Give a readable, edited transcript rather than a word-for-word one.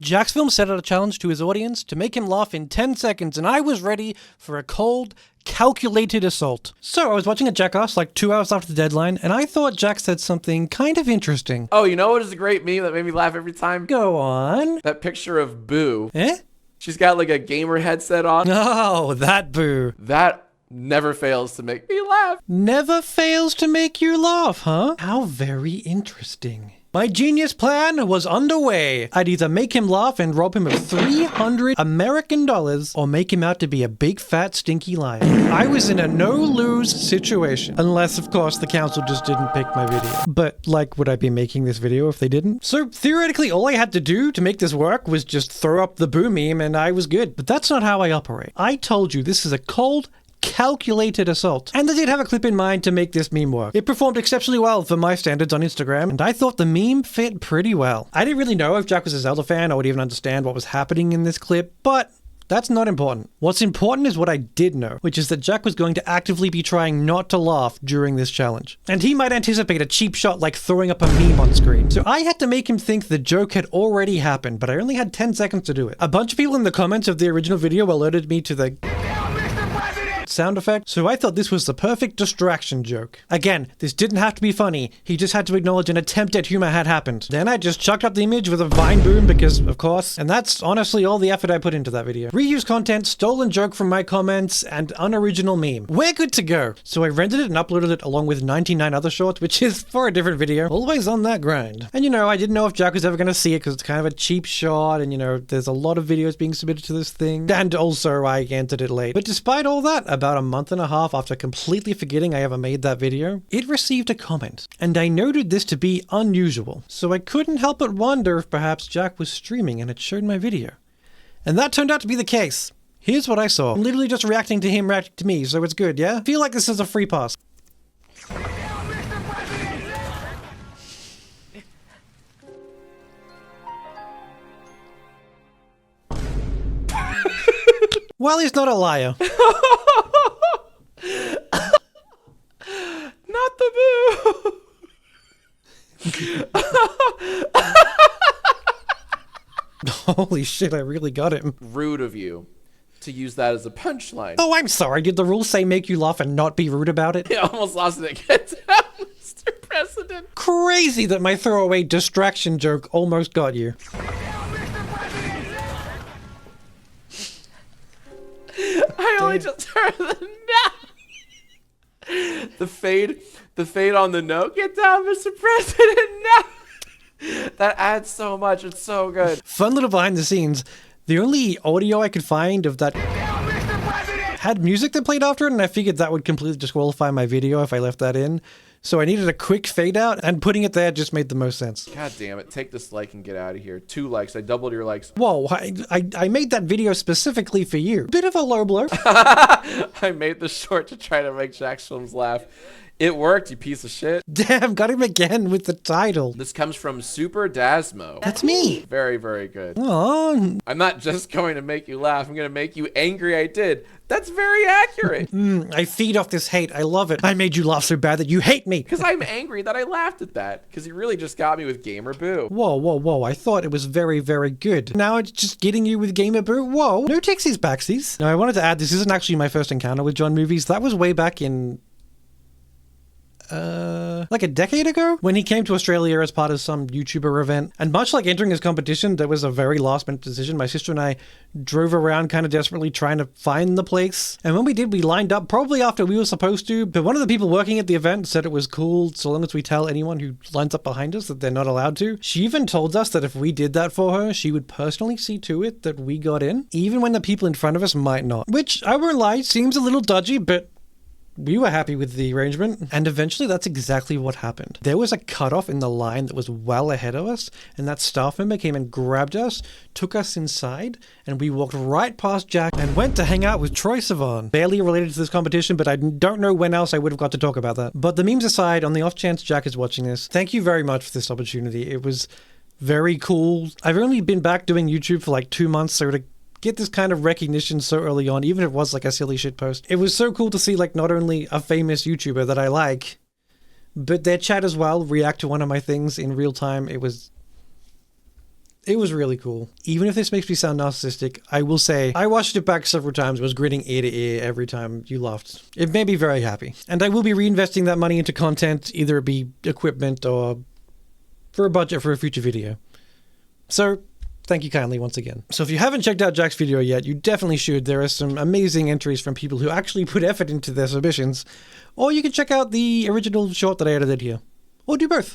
Jacksfilms set out a challenge to his audience to make him laugh in 10 seconds, and I was ready for a cold, calculated assault. So I was watching a Jackass like 2 hours after the deadline, and I thought Jack said something kind of interesting. Oh, you know what is a great meme that made me laugh every time? Go on. That picture of Boo. Eh? She's got like a gamer headset on. Oh, that Boo. That never fails to make me laugh. Never fails to make you laugh, huh? How very interesting. My genius plan was underway. I'd either make him laugh and rob him of $300 American or make him out to be a big fat stinky liar. I was in a no-lose situation. Unless, of course, the council just didn't pick my video. But, like, would I be making this video if they didn't? So, theoretically, all I had to do to make this work was just throw up the Boo meme and I was good. But that's not how I operate. I told you this is a cold, calculated assault. And I did have a clip in mind to make this meme work. It performed exceptionally well for my standards on Instagram, and I thought the meme fit pretty well. I didn't really know if Jack was a Zelda fan or would even understand what was happening in this clip, but that's not important. What's important is what I did know, which is that Jack was going to actively be trying not to laugh during this challenge. And he might anticipate a cheap shot like throwing up a meme on screen. So I had to make him think the joke had already happened, but I only had 10 seconds to do it. A bunch of people in the comments of the original video alerted me to the sound effect, so I thought this was the perfect distraction joke. Again, this didn't have to be funny, he just had to acknowledge an attempt at humor had happened. Then I just chucked up the image with a Vine boom because, of course, and that's honestly all the effort I put into that video. Reused content, stolen joke from my comments, and unoriginal meme. We're good to go. So I rendered it and uploaded it along with 99 other shorts, which is for a different video. Always on that grind. And you know, I didn't know if Jack was ever going to see it because it's kind of a cheap shot, and you know, there's a lot of videos being submitted to this thing. And also, I entered it late. But despite all that, about a month and a half after completely forgetting I ever made that video, it received a comment. And I noted this to be unusual, so I couldn't help but wonder if perhaps Jack was streaming and had showed my video. And that turned out to be the case. Here's what I saw. I'm literally just reacting to him reacting to me, so it's good, yeah? I feel like this is a free pass. Well, he's not a liar. Not the Boo. Holy shit, I really got him. Rude of you to use that as a punchline. Oh, I'm sorry. Did the rules say make you laugh and not be rude about it? I almost lost it again, Mr. President. Crazy that my throwaway distraction joke almost got you. I only just heard the no. The fade on the no. Get down, Mr. President, no. That adds so much. It's so good. Fun little behind the scenes. The only audio I could find of that had music that played after it, and I figured that would completely disqualify my video if I left that in. So I needed a quick fade out, and putting it there just made the most sense. God damn it. Take this like and get out of here. 2 likes. I doubled your likes. Whoa, I made that video specifically for you. Bit of a low blow. I made the short to try to make Jacksfilms laugh. It worked, you piece of shit. Damn, got him again with the title. This comes from Super Dazmo. That's me. Very, very good. Aww. I'm not just going to make you laugh. I'm going to make you angry I did. That's very accurate. I feed off this hate. I love it. I made you laugh so bad that you hate me. Because I'm angry that I laughed at that. Because you really just got me with Gamer Boo. Whoa, whoa, whoa. I thought it was very, very good. Now it's just getting you with Gamer Boo. Whoa. No takesies backsies. Now I wanted to add, this isn't actually my first encounter with John movies. That was way back in like a decade ago when he came to Australia as part of some YouTuber event. And much like entering his competition, that was a very last minute decision. My sister and I drove around kind of desperately trying to find the place. And when we did, we lined up probably after we were supposed to. But one of the people working at the event said it was cool so long as we tell anyone who lines up behind us that they're not allowed to. She even told us that if we did that for her, she would personally see to it that we got in, even when the people in front of us might not. Which, I won't lie, seems a little dodgy, but we were happy with the arrangement, and eventually that's exactly what happened. There was a cutoff in the line that was well ahead of us, and that staff member came and grabbed us, took us inside, and we walked right past Jack and went to hang out with Troye Sivan. Barely related to this competition, but I don't know when else I would have got to talk about that. But the memes aside, on the off chance Jack is watching this, thank you very much for this opportunity. It was very cool. I've only been back doing YouTube for like 2 months, so to get this kind of recognition so early on, even if it was like a silly shit post. It was so cool to see like not only a famous YouTuber that I like, but their chat as well react to one of my things in real time. It was It was really cool. Even if this makes me sound narcissistic, I will say I watched it back several times, was grinning ear to ear every time you laughed. It made me very happy. And I will be reinvesting that money into content, either it be equipment or for a budget for a future video. So thank you kindly once again. So if you haven't checked out Jack's video yet, you definitely should. There are some amazing entries from people who actually put effort into their submissions. Or you can check out the original short that I edited here. Or do both.